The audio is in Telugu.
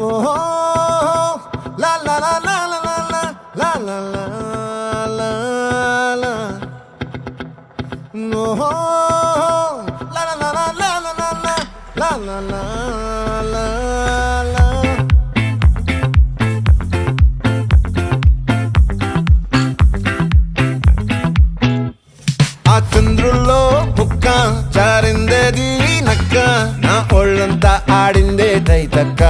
ఓహో లా లా లా లా లా లా లా లా లా లా ఓహో లా లా లా లా లా లా లా లా లా లా లా ఆ చంద్రుల్లో ముక్క జారిందేది నక్క నా ఒళ్ళంతా ఆడిందే తైతక్క